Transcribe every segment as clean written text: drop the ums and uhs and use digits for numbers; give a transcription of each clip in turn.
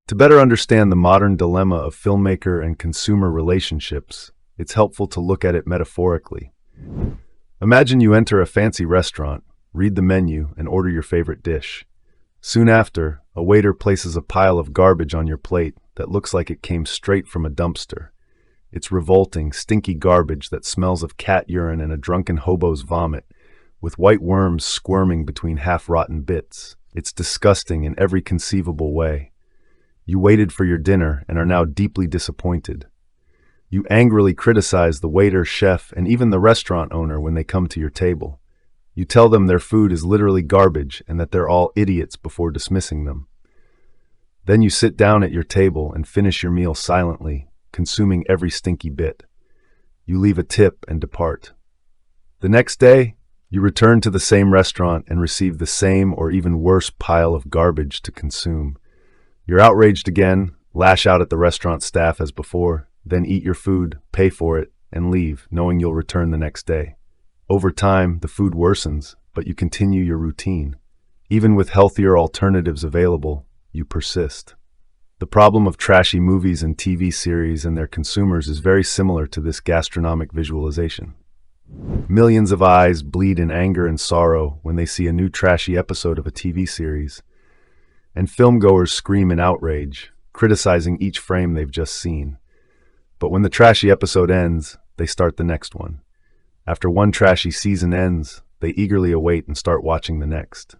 To better understand the modern dilemma of filmmaker and consumer relationships, it's helpful to look at it metaphorically. Imagine you enter a fancy restaurant, read the menu, and order your favorite dish. Soon after, a waiter places a pile of garbage on your plate that looks like it came straight from a dumpster. It's revolting, stinky garbage that smells of cat urine and a drunken hobo's vomit, with white worms squirming between half-rotten bits. It's disgusting in every conceivable way. You waited for your dinner and are now deeply disappointed. You angrily criticize the waiter, chef, and even the restaurant owner when they come to your table. You tell them their food is literally garbage and that they're all idiots before dismissing them. Then you sit down at your table and finish your meal silently, consuming every stinky bit. You leave a tip and depart. The next day, you return to the same restaurant and receive the same or even worse pile of garbage to consume. You're outraged again, lash out at the restaurant staff as before, then eat your food, pay for it, and leave, knowing you'll return the next day. Over time, the food worsens, but you continue your routine. Even with healthier alternatives available, you persist. The problem of trashy movies and TV series and their consumers is very similar to this gastronomic visualization. Millions of eyes bleed in anger and sorrow when they see a new trashy episode of a TV series, and filmgoers scream in outrage, criticizing each frame they've just seen. But when the trashy episode ends, they start the next one. After one trashy season ends, they eagerly await and start watching the next.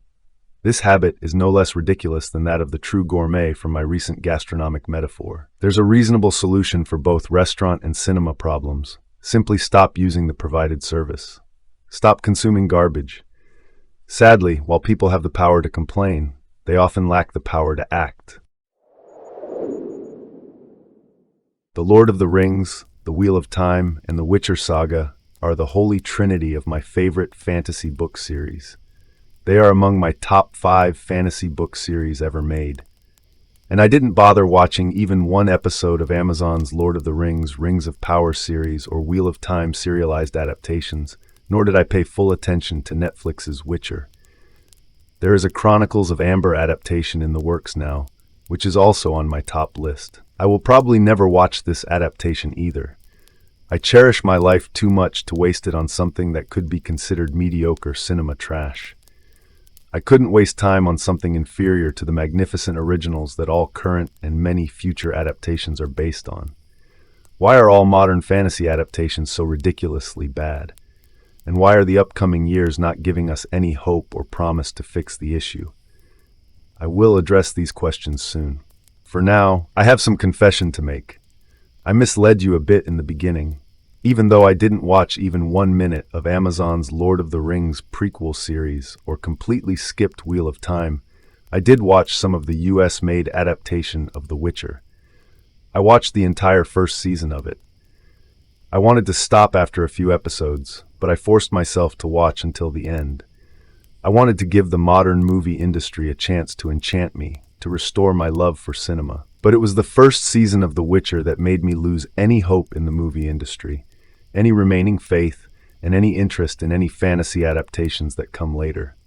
This habit is no less ridiculous than that of the true gourmet from my recent gastronomic metaphor. There's a reasonable solution for both restaurant and cinema problems. Simply stop using the provided service. Stop consuming garbage. Sadly, while people have the power to complain, they often lack the power to act. The Lord of the Rings, The Wheel of Time, and The Witcher saga are the holy trinity of my favorite fantasy book series. They are among my top 5 fantasy book series ever made. And I didn't bother watching even one episode of Amazon's Lord of the Rings, Rings of Power series or Wheel of Time serialized adaptations, nor did I pay full attention to Netflix's Witcher. There is a Chronicles of Amber adaptation in the works now, which is also on my top list. I will probably never watch this adaptation either. I cherish my life too much to waste it on something that could be considered mediocre cinema trash. I couldn't waste time on something inferior to the magnificent originals that all current and many future adaptations are based on. Why are all modern fantasy adaptations so ridiculously bad? And why are the upcoming years not giving us any hope or promise to fix the issue? I will address these questions soon. For now, I have some confession to make. I misled you a bit in the beginning. Even though I didn't watch even 1 minute of Amazon's Lord of the Rings prequel series or completely skipped Wheel of Time, I did watch some of the US-made adaptation of The Witcher. I watched the entire first season of it. I wanted to stop after a few episodes, but I forced myself to watch until the end. I wanted to give the modern movie industry a chance to enchant me, to restore my love for cinema. But it was the first season of The Witcher that made me lose any hope in the movie industry, any remaining faith, and any interest in any fantasy adaptations that come later.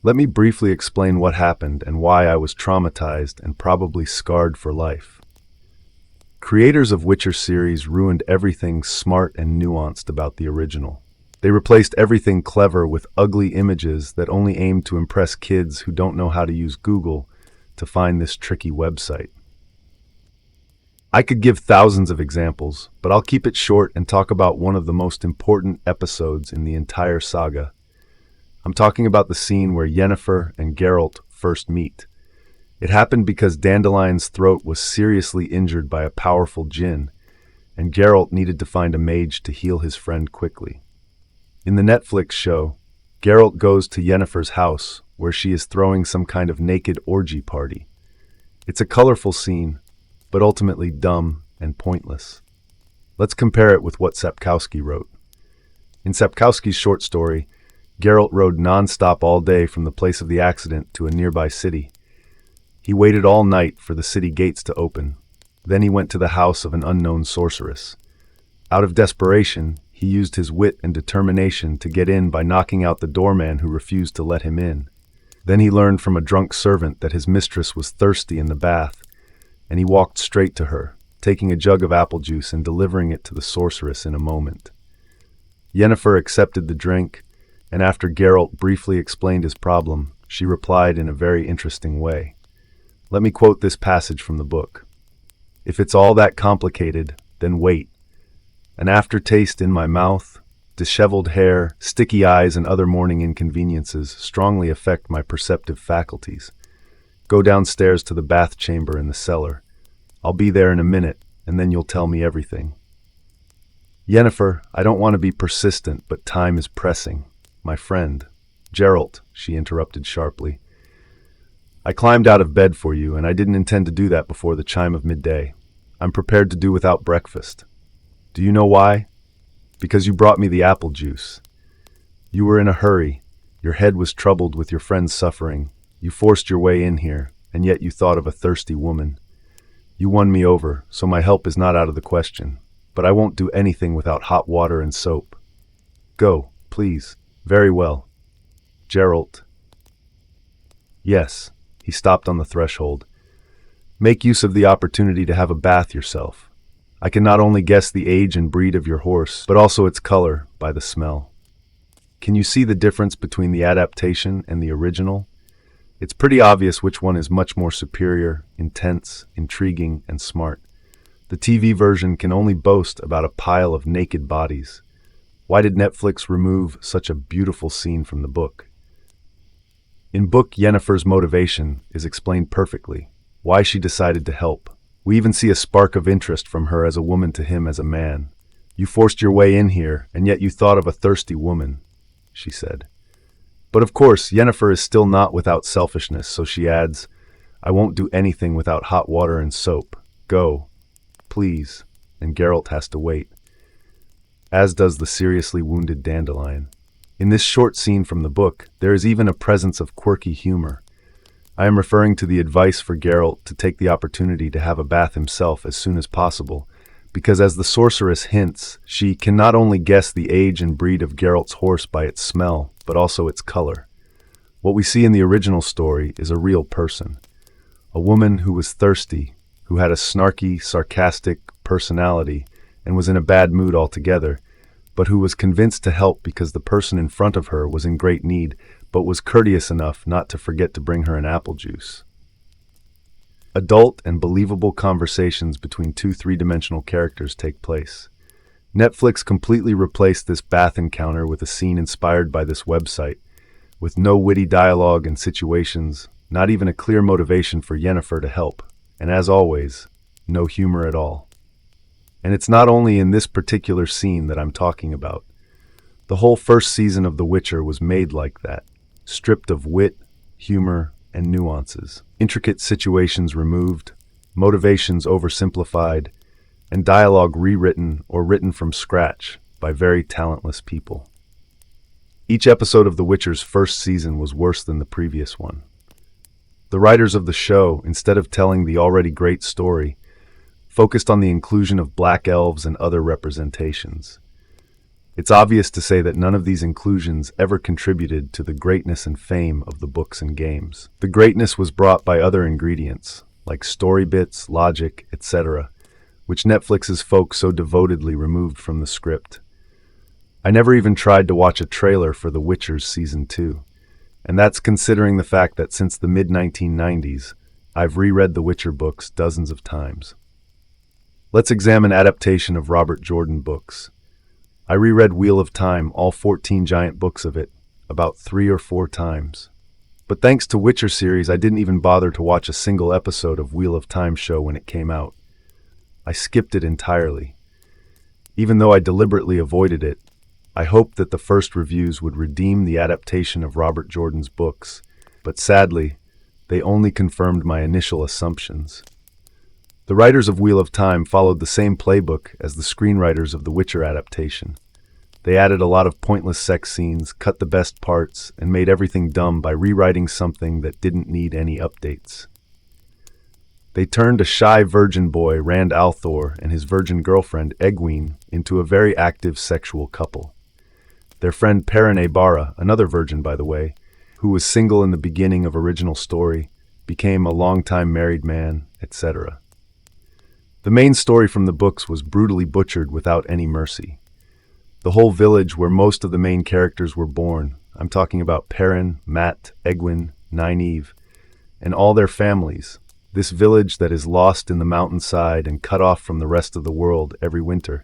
Let me briefly explain what happened and why I was traumatized and probably scarred for life. Creators of Witcher series ruined everything smart and nuanced about the original. They replaced everything clever with ugly images that only aimed to impress kids who don't know how to use Google to find this tricky website. I could give thousands of examples, but I'll keep it short and talk about one of the most important episodes in the entire saga. I'm talking about the scene where Yennefer and Geralt first meet. It happened because Dandelion's throat was seriously injured by a powerful djinn, and Geralt needed to find a mage to heal his friend quickly. In the Netflix show, Geralt goes to Yennefer's house, where she is throwing some kind of naked orgy party. It's a colorful scene, but ultimately dumb and pointless. Let's compare it with what Sapkowski wrote. In Sapkowski's short story, Geralt rode non-stop all day from the place of the accident to a nearby city. He waited all night for the city gates to open. Then he went to the house of an unknown sorceress. Out of desperation, he used his wit and determination to get in by knocking out the doorman who refused to let him in. Then he learned from a drunk servant that his mistress was thirsty in the bath, and he walked straight to her, taking a jug of apple juice and delivering it to the sorceress in a moment. Yennefer accepted the drink, and after Geralt briefly explained his problem, she replied in a very interesting way. Let me quote this passage from the book. "If it's all that complicated, then wait. An aftertaste in my mouth, disheveled hair, sticky eyes, and other morning inconveniences strongly affect my perceptive faculties. Go downstairs to the bath chamber in the cellar. I'll be there in a minute, and then you'll tell me everything." "Yennefer, I don't want to be persistent, but time is pressing. My friend." "Geralt," she interrupted sharply. "I climbed out of bed for you, and I didn't intend to do that before the chime of midday. I'm prepared to do without breakfast. Do you know why? Because you brought me the apple juice. You were in a hurry. Your head was troubled with your friend's suffering. You forced your way in here, and yet you thought of a thirsty woman. You won me over, so my help is not out of the question. But I won't do anything without hot water and soap. Go, please." "Very well. Geralt." "Yes." He stopped on the threshold. "Make use of the opportunity to have a bath yourself. I can not only guess the age and breed of your horse, but also its color by the smell. Can you see the difference between the adaptation and the original? It's pretty obvious which one is much more superior, intense, intriguing, and smart. The TV version can only boast about a pile of naked bodies. Why did Netflix remove such a beautiful scene from the book?" In book, Yennefer's motivation is explained perfectly. Why she decided to help. We even see a spark of interest from her as a woman to him as a man. "You forced your way in here, and yet you thought of a thirsty woman," she said. But of course, Yennefer is still not without selfishness, so she adds, "I won't do anything without hot water and soap. Go, please," and Geralt has to wait. As does the seriously wounded Dandelion. In this short scene from the book, there is even a presence of quirky humor. I am referring to the advice for Geralt to take the opportunity to have a bath himself as soon as possible, because as the sorceress hints, she can not only guess the age and breed of Geralt's horse by its smell, but also its color. What we see in the original story is a real person. A woman who was thirsty, who had a snarky, sarcastic personality, and was in a bad mood altogether, but who was convinced to help because the person in front of her was in great need, but was courteous enough not to forget to bring her an apple juice. Adult and believable conversations between two three-dimensional characters take place. Netflix completely replaced this bath encounter with a scene inspired by this website, with no witty dialogue and situations, not even a clear motivation for Yennefer to help, and as always, no humor at all. And it's not only in this particular scene that I'm talking about. The whole first season of The Witcher was made like that, stripped of wit, humor, and nuances, intricate situations removed, motivations oversimplified, and dialogue rewritten or written from scratch by very talentless people. Each episode of The Witcher's first season was worse than the previous one. The writers of the show, instead of telling the already great story, focused on the inclusion of black elves and other representations. It's obvious to say that none of these inclusions ever contributed to the greatness and fame of the books and games. The greatness was brought by other ingredients, like story bits, logic, etc., which Netflix's folks so devotedly removed from the script. I never even tried to watch a trailer for The Witcher's Season 2, and that's considering the fact that since the mid-1990s, I've reread the Witcher books dozens of times. Let's examine adaptation of Robert Jordan books. I reread Wheel of Time, all 14 giant books of it, about 3 or 4 times. But thanks to Witcher series, I didn't even bother to watch a single episode of Wheel of Time show when it came out. I skipped it entirely. Even though I deliberately avoided it, I hoped that the first reviews would redeem the adaptation of Robert Jordan's books, but sadly, they only confirmed my initial assumptions. The writers of Wheel of Time followed the same playbook as the screenwriters of the Witcher adaptation. They added a lot of pointless sex scenes, cut the best parts, and made everything dumb by rewriting something that didn't need any updates. They turned a shy virgin boy, Rand al'Thor, and his virgin girlfriend, Egwene, into a very active sexual couple. Their friend Perrin Barra, another virgin by the way, who was single in the beginning of original story, became a long-time married man, etc. The main story from the books was brutally butchered without any mercy. The whole village where most of the main characters were born, I'm talking about Perrin, Mat, Egwin, Nynaeve, and all their families, this village that is lost in the mountainside and cut off from the rest of the world every winter,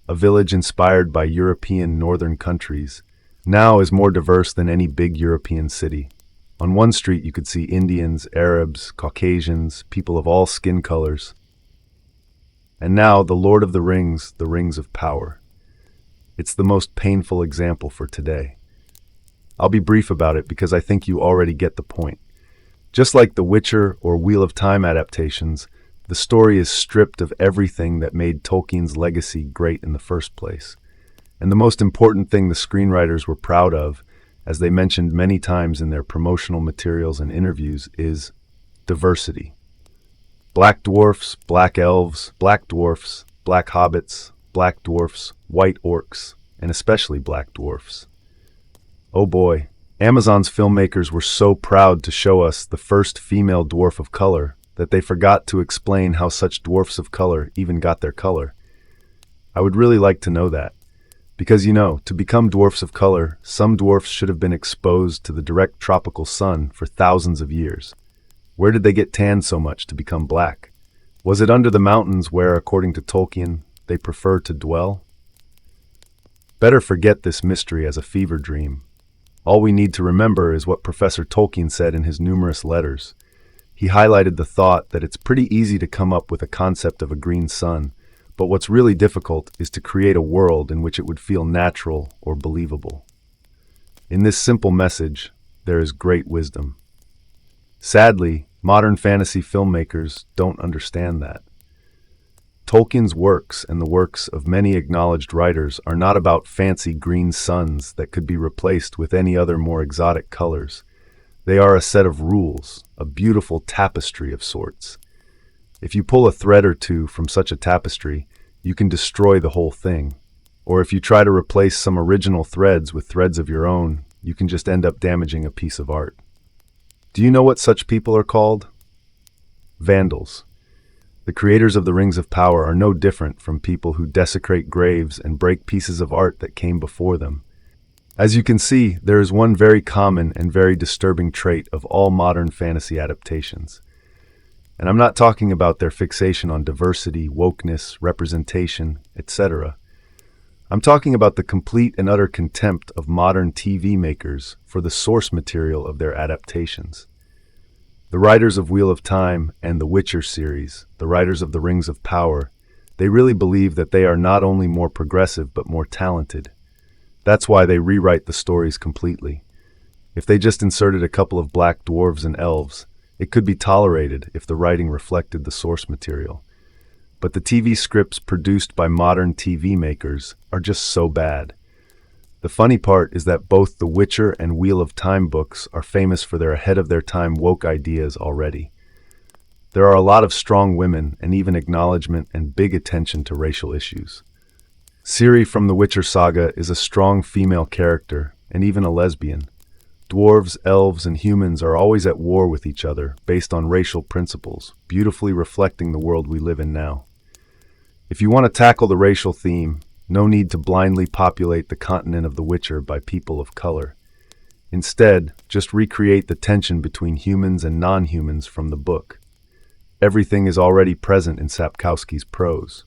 a village inspired by European northern countries, now is more diverse than any big European city. On one street you could see Indians, Arabs, Caucasians, people of all skin colors. And now the Lord of the Rings of Power. It's the most painful example for today. I'll be brief about it because I think you already get the point. Just like The Witcher or Wheel of Time adaptations, the story is stripped of everything that made Tolkien's legacy great in the first place. And the most important thing the screenwriters were proud of, as they mentioned many times in their promotional materials and interviews, is diversity. Black dwarfs, black elves, black dwarfs, black hobbits, black dwarfs, white orcs, and especially black dwarfs. Oh boy, Amazon's filmmakers were so proud to show us the first female dwarf of color that they forgot to explain how such dwarfs of color even got their color. I would really like to know that. Because to become dwarfs of color, some dwarfs should have been exposed to the direct tropical sun for thousands of years. Where did they get tanned so much to become black? Was it under the mountains where, according to Tolkien, they prefer to dwell? Better forget this mystery as a fever dream. All we need to remember is what Professor Tolkien said in his numerous letters. He highlighted the thought that it's pretty easy to come up with a concept of a green sun, but what's really difficult is to create a world in which it would feel natural or believable. In this simple message, there is great wisdom. Sadly, modern fantasy filmmakers don't understand that. Tolkien's works and the works of many acknowledged writers are not about fancy green suns that could be replaced with any other more exotic colors. They are a set of rules, a beautiful tapestry of sorts. If you pull a thread or two from such a tapestry, you can destroy the whole thing. Or if you try to replace some original threads with threads of your own, you can just end up damaging a piece of art. Do you know what such people are called? Vandals. The creators of the Rings of Power are no different from people who desecrate graves and break pieces of art that came before them. As you can see, there is one very common and very disturbing trait of all modern fantasy adaptations. And I'm not talking about their fixation on diversity, wokeness, representation, etc. I'm talking about the complete and utter contempt of modern TV makers for the source material of their adaptations. The writers of Wheel of Time and the Witcher series, the writers of the Rings of Power, they really believe that they are not only more progressive but more talented. That's why they rewrite the stories completely. If they just inserted a couple of black dwarves and elves, it could be tolerated if the writing reflected the source material. But the TV scripts produced by modern TV makers are just so bad. The funny part is that both The Witcher and Wheel of Time books are famous for their ahead-of-their-time woke ideas already. There are a lot of strong women and even acknowledgement and big attention to racial issues. Ciri from the Witcher saga is a strong female character and even a lesbian. Dwarves, elves, and humans are always at war with each other based on racial principles, beautifully reflecting the world we live in now. If you want to tackle the racial theme, no need to blindly populate the continent of The Witcher by people of color. Instead, just recreate the tension between humans and non-humans from the book. Everything is already present in Sapkowski's prose.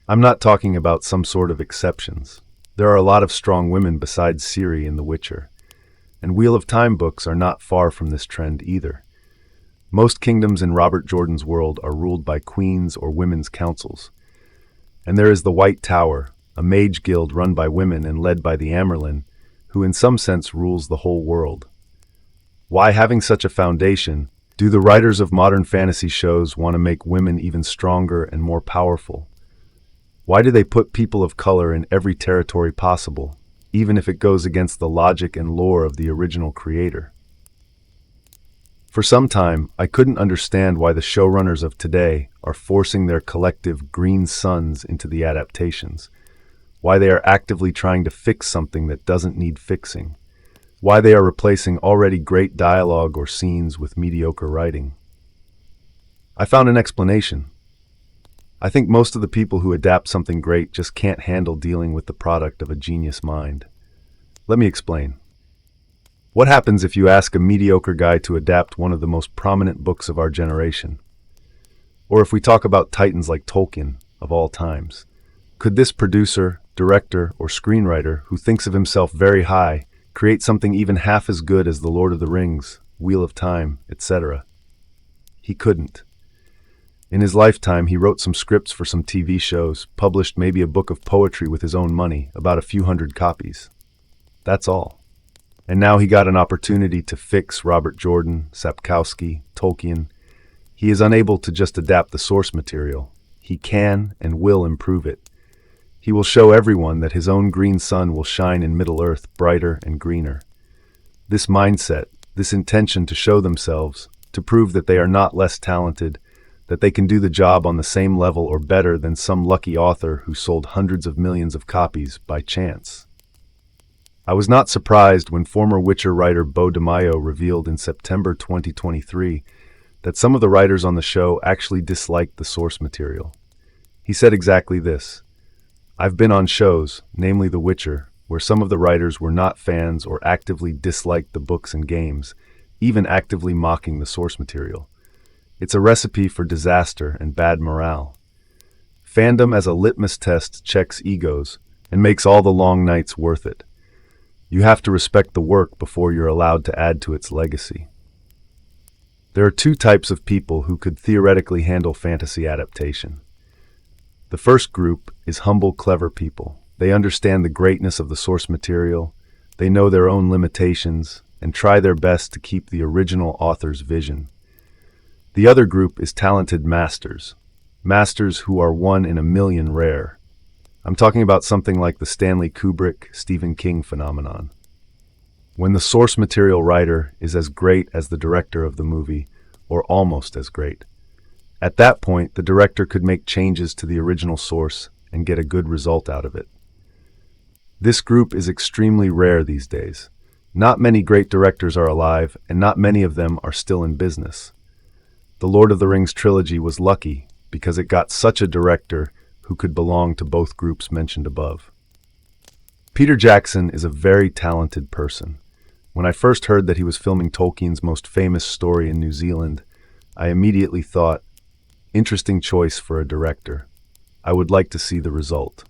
I'm not talking about some sort of exceptions. There are a lot of strong women besides Ciri in The Witcher. And Wheel of Time books are not far from this trend either. Most kingdoms in Robert Jordan's world are ruled by queens or women's councils. And there is the White Tower, a mage guild run by women and led by the Amerlin, who in some sense rules the whole world. Why, having such a foundation, do the writers of modern fantasy shows want to make women even stronger and more powerful? Why do they put people of color in every territory possible, even if it goes against the logic and lore of the original creator? For some time, I couldn't understand why the showrunners of today are forcing their collective green suns into the adaptations, why they are actively trying to fix something that doesn't need fixing, why they are replacing already great dialogue or scenes with mediocre writing. I found an explanation. I think most of the people who adapt something great just can't handle dealing with the product of a genius mind. Let me explain. What happens if you ask a mediocre guy to adapt one of the most prominent books of our generation? Or if we talk about titans like Tolkien, of all times? Could this producer, director, or screenwriter, who thinks of himself very high, create something even half as good as The Lord of the Rings, Wheel of Time, etc.? He couldn't. In his lifetime, he wrote some scripts for some TV shows, published maybe a book of poetry with his own money, about a few hundred copies. That's all. And now he got an opportunity to fix Robert Jordan, Sapkowski, Tolkien. He is unable to just adapt the source material. He can and will improve it. He will show everyone that his own green sun will shine in Middle-earth brighter and greener. This mindset, this intention to show themselves, to prove that they are not less talented, that they can do the job on the same level or better than some lucky author who sold hundreds of millions of copies by chance. I was not surprised when former Witcher writer Beau DeMaio revealed in September 2023 that some of the writers on the show actually disliked the source material. He said exactly this: "I've been on shows, namely The Witcher, where some of the writers were not fans or actively disliked the books and games, even actively mocking the source material. It's a recipe for disaster and bad morale. Fandom as a litmus test checks egos and makes all the long nights worth it. You have to respect the work before you're allowed to add to its legacy." There are two types of people who could theoretically handle fantasy adaptation. The first group is humble, clever people. They understand the greatness of the source material, they know their own limitations, and try their best to keep the original author's vision. The other group is talented masters who are one in a million rare. I'm talking about something like the Stanley Kubrick, Stephen King phenomenon. When the source material writer is as great as the director of the movie, or almost as great. At that point, the director could make changes to the original source and get a good result out of it. This group is extremely rare these days. Not many great directors are alive, and not many of them are still in business. The Lord of the Rings trilogy was lucky because it got such a director who could belong to both groups mentioned above. Peter Jackson is a very talented person. When I first heard that he was filming Tolkien's most famous story in New Zealand, I immediately thought, interesting choice for a director. I would like to see the result.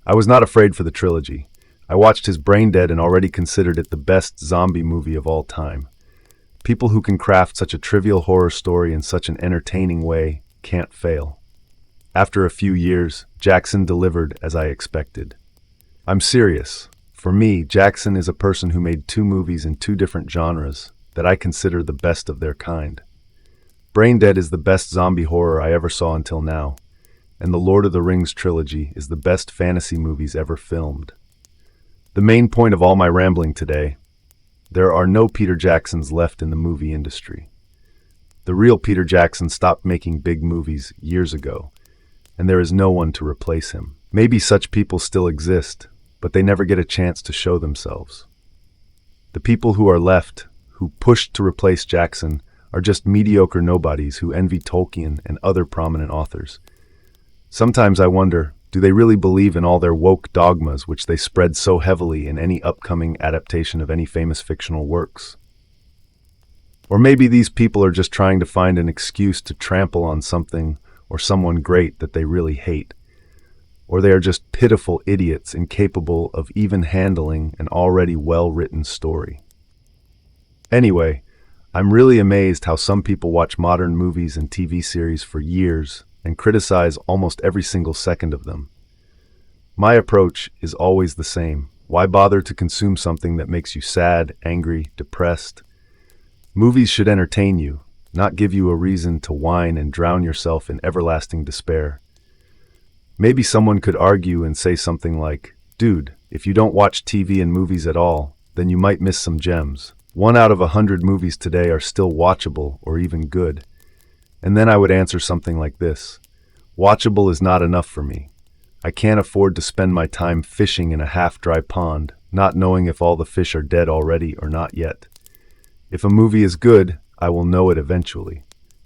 I was not afraid for the trilogy. I watched his Braindead and already considered it the best zombie movie of all time. People who can craft such a trivial horror story in such an entertaining way can't fail. After a few years, Jackson delivered as I expected. I'm serious. For me, Jackson is a person who made two movies in two different genres that I consider the best of their kind. Braindead is the best zombie horror I ever saw until now, and the Lord of the Rings trilogy is the best fantasy movies ever filmed. The main point of all my rambling today: there are no Peter Jacksons left in the movie industry. The real Peter Jackson stopped making big movies years ago, and there is no one to replace him. Maybe such people still exist, but they never get a chance to show themselves. The people who are left, who pushed to replace Jackson, are just mediocre nobodies who envy Tolkien and other prominent authors. Sometimes I wonder, do they really believe in all their woke dogmas which they spread so heavily in any upcoming adaptation of any famous fictional works? Or maybe these people are just trying to find an excuse to trample on something or someone great that they really hate. Or they are just pitiful idiots incapable of even handling an already well-written story. Anyway, I'm really amazed how some people watch modern movies and TV series for years and criticize almost every single second of them. My approach is always the same. Why bother to consume something that makes you sad, angry, depressed? Movies should entertain you, not give you a reason to whine and drown yourself in everlasting despair. Maybe someone could argue and say something like, "Dude, if you don't watch TV and movies at all, then you might miss some gems. 1 out of 100 movies today are still watchable or even good." And then I would answer something like this: watchable is not enough for me. I can't afford to spend my time fishing in a half-dry pond, not knowing if all the fish are dead already or not yet. If a movie is good, I will know it eventually.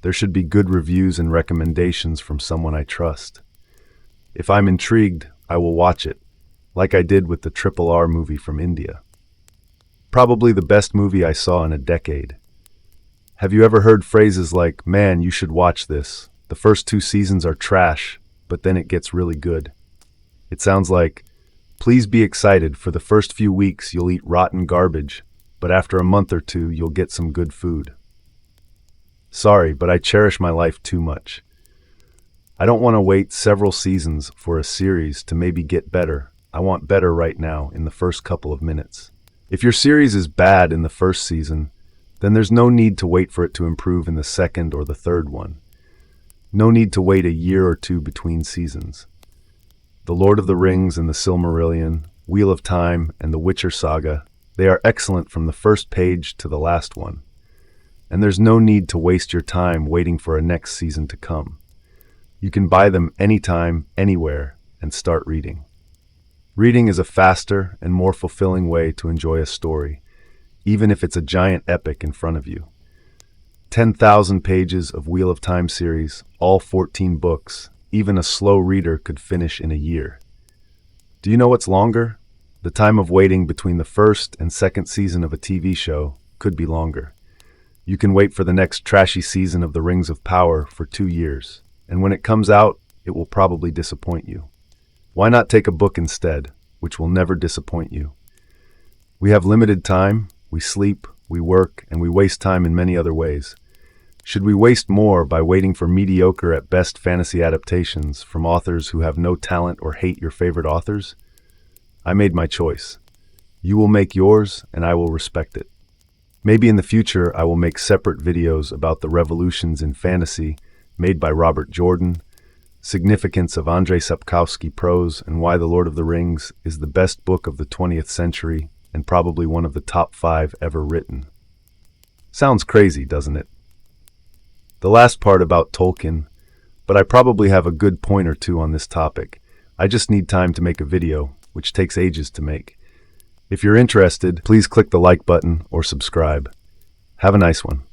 There should be good reviews and recommendations from someone I trust. If I'm intrigued, I will watch it, like I did with the R movie from India. Probably the best movie I saw in a decade. Have you ever heard phrases like, "Man, you should watch this. The first 2 seasons are trash, but then it gets really good"? It sounds like, please be excited, for the first few weeks you'll eat rotten garbage, but after a month or two you'll get some good food. Sorry, but I cherish my life too much. I don't want to wait several seasons for a series to maybe get better. I want better right now, in the first couple of minutes. If your series is bad in the first season, then there's no need to wait for it to improve in the second or the third one. No need to wait a year or two between seasons. The Lord of the Rings and the Silmarillion, Wheel of Time, and the Witcher saga, they are excellent from the first page to the last one. And there's no need to waste your time waiting for a next season to come. You can buy them anytime, anywhere, and start reading. Reading is a faster and more fulfilling way to enjoy a story, even if it's a giant epic in front of you. 10,000 pages of Wheel of Time series, all 14 books, even a slow reader could finish in a year. Do you know what's longer? The time of waiting between the first and second season of a TV show could be longer. You can wait for the next trashy season of The Rings of Power for 2 years, and when it comes out, it will probably disappoint you. Why not take a book instead, which will never disappoint you? We have limited time, we sleep, we work, and we waste time in many other ways. Should we waste more by waiting for mediocre at best fantasy adaptations from authors who have no talent or hate your favorite authors? I made my choice. You will make yours, and I will respect it. Maybe in the future I will make separate videos about the revolutions in fantasy made by Robert Jordan, significance of Andrzej Sapkowski prose, and why The Lord of the Rings is the best book of the 20th century and probably one of the top 5 ever written. Sounds crazy, doesn't it? The last part about Tolkien, but I probably have a good point or two on this topic. I just need time to make a video, which takes ages to make. If you're interested, please click the like button or subscribe. Have a nice one.